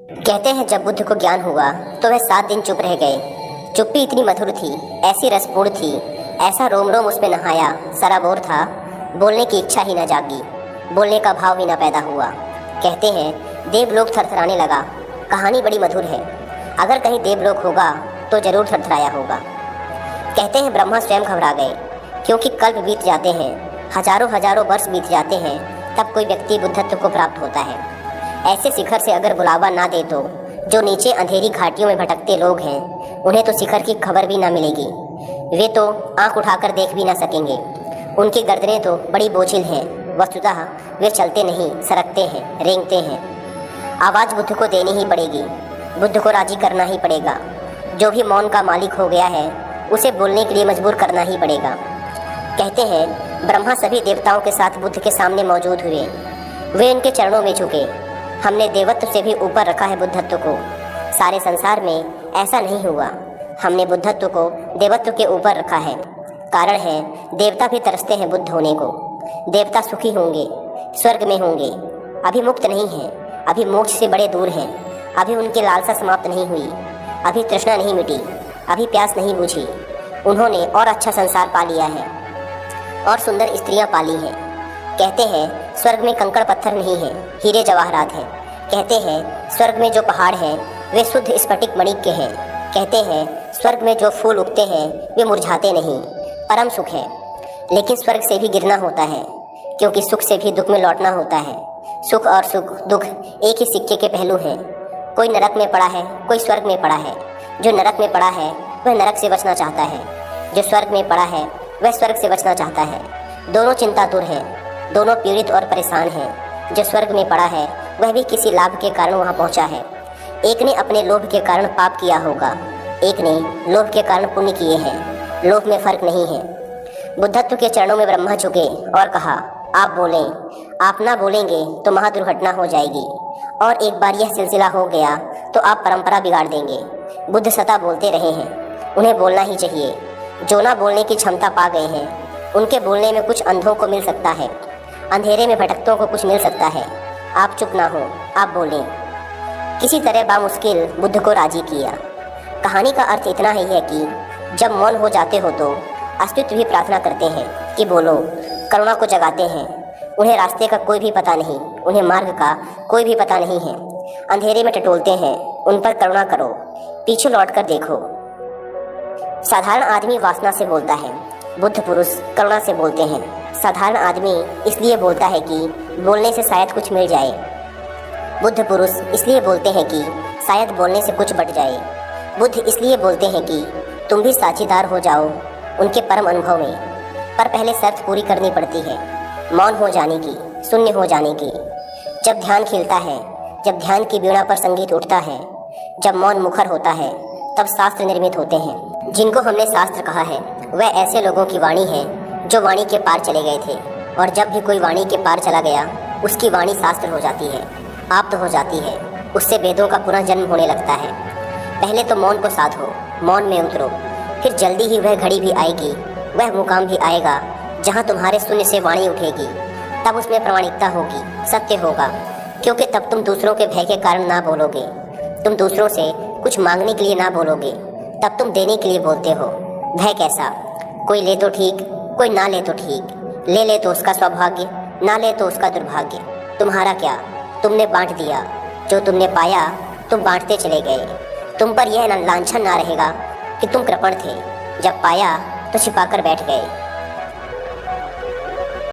कहते हैं जब बुद्ध को ज्ञान हुआ तो वह 7 दिन चुप रह गए। चुप्पी इतनी मधुर थी, ऐसी रसपूर्ण थी, ऐसा रोम रोम उसमें नहाया सराबोर था, बोलने की इच्छा ही न जागी, बोलने का भाव ही न पैदा हुआ। कहते हैं देवलोक थरथराने लगा। कहानी बड़ी मधुर है। अगर कहीं देवलोक होगा तो जरूर थरथराया होगा। कहते हैं ब्रह्मा स्वयं घबरा गए, क्योंकि कल्प बीत जाते हैं, हजारों हजारों वर्ष बीत जाते हैं, तब कोई व्यक्ति बुद्धत्व को प्राप्त होता है। ऐसे शिखर से अगर बुलावा ना दे तो जो नीचे अंधेरी घाटियों में भटकते लोग हैं, उन्हें तो शिखर की खबर भी ना मिलेगी। वे तो आंख उठाकर देख भी ना सकेंगे। उनकी गर्दनें तो बड़ी बोझिल हैं। वस्तुतः वे चलते नहीं, सरकते हैं, रेंगते हैं। आवाज़ बुद्ध को देनी ही पड़ेगी, बुद्ध को राजी करना ही पड़ेगा। जो भी मौन का मालिक हो गया है उसे बोलने के लिए मजबूर करना ही पड़ेगा। कहते हैं ब्रह्मा सभी देवताओं के साथ बुद्ध के सामने मौजूद हुए। वे उनके चरणों में झुके। हमने देवत्व से भी ऊपर रखा है बुद्धत्व को। सारे संसार में ऐसा नहीं हुआ। हमने बुद्धत्व को देवत्व के ऊपर रखा है। कारण है देवता भी तरसते हैं बुद्ध होने को। देवता सुखी होंगे, स्वर्ग में होंगे। अभी मुक्त नहीं हैं, अभी मोक्ष से बड़े दूर हैं। अभी उनकी लालसा समाप्त नहीं हुई, अभी तृष्णा नहीं मिटी, अभी प्यास नहीं बुझी। उन्होंने और अच्छा संसार पा लिया है और सुंदर स्त्रियां पाली हैं। कहते हैं स्वर्ग में कंकड़ पत्थर नहीं है, हीरे जवाहरात हैं। कहते हैं स्वर्ग में जो पहाड़ हैं वे शुद्ध स्फटिक मणिक के हैं। कहते हैं स्वर्ग में जो फूल उगते हैं वे मुरझाते नहीं, परम सुख है। लेकिन स्वर्ग से भी गिरना होता है, क्योंकि सुख से भी दुख में लौटना होता है। सुख और सुख दुख एक ही सिक्के के पहलू हैं। कोई नरक में पड़ा है, कोई स्वर्ग में पड़ा है। जो नरक में पड़ा है वह नरक से बचना चाहता है, जो स्वर्ग में पड़ा है वह स्वर्ग से बचना चाहता है। दोनों चिंतातुर हैं, दोनों पीड़ित और परेशान हैं। जो स्वर्ग में पड़ा है वह भी किसी लाभ के कारण वहाँ पहुँचा है। एक ने अपने लोभ के कारण पाप किया होगा, एक ने लोभ के कारण पुण्य किए हैं। लोभ में फर्क नहीं है। बुद्धत्व के चरणों में ब्रह्मा झुके और कहा, आप बोलें। आप ना बोलेंगे तो महादुर्घटना हो जाएगी, और एक बार यह सिलसिला हो गया तो आप परंपरा बिगाड़ देंगे। बुद्ध सदा बोलते रहे हैं, उन्हें बोलना ही चाहिए। जो ना बोलने की क्षमता पा गए हैं, उनके बोलने में कुछ अंधों को मिल सकता है, अंधेरे में भटकतों को कुछ मिल सकता है। आप चुप ना हो, आप बोलें। किसी तरह बामुश्किल बुद्ध को राजी किया। कहानी का अर्थ इतना ही है कि जब मौन हो जाते हो तो अस्तित्व भी प्रार्थना करते हैं कि बोलो। करुणा को जगाते हैं। उन्हें रास्ते का कोई भी पता नहीं, उन्हें मार्ग का कोई भी पता नहीं है। अंधेरे में टटोलते हैं, उन पर करुणा करो, पीछे लौटकर देखो। साधारण आदमी वासना से बोलता है, बुद्ध पुरुष करुणा से बोलते हैं। साधारण आदमी इसलिए बोलता है कि बोलने से शायद कुछ मिल जाए। बुद्ध पुरुष इसलिए बोलते हैं कि शायद बोलने से कुछ बट जाए। बुद्ध इसलिए बोलते हैं कि तुम भी साझीदार हो जाओ उनके परम अनुभव में। पर पहले शर्त पूरी करनी पड़ती है, मौन हो जाने की, शून्य हो जाने की। जब ध्यान खिलता है, जब ध्यान की वीणा पर संगीत उठता है, जब मौन मुखर होता है, तब शास्त्र निर्मित होते हैं। जिनको हमने शास्त्र कहा है वह ऐसे लोगों की वाणी है जो वाणी के पार चले गए थे। और जब भी कोई वाणी के पार चला गया उसकी वाणी शास्त्र हो जाती है, आप्त हो जाती है। उससे वेदों का पुनः जन्म होने लगता है। पहले तो मौन को साधो, मौन में उतरो, फिर जल्दी ही वह घड़ी भी आएगी, वह मुकाम भी आएगा जहाँ तुम्हारे शून्य से वाणी उठेगी। तब उसमें प्रामाणिकता होगी, सत्य होगा। क्योंकि तब तुम दूसरों के भय के कारण ना बोलोगे, तुम दूसरों से कुछ मांगने के लिए ना बोलोगे, तब तुम देने के लिए बोलते हो। भय कैसा? कोई ले तो ठीक, कोई ना ले तो ठीक। ले तो उसका सौभाग्य, ना ले तो उसका दुर्भाग्य। तुम्हारा क्या? तुमने बांट दिया। जो तुमने पाया तुम बांटते चले गए। तुम पर यह लांछन ना रहेगा कि तुम कृपण थे। जब पाया तो छिपाकर बैठ गए।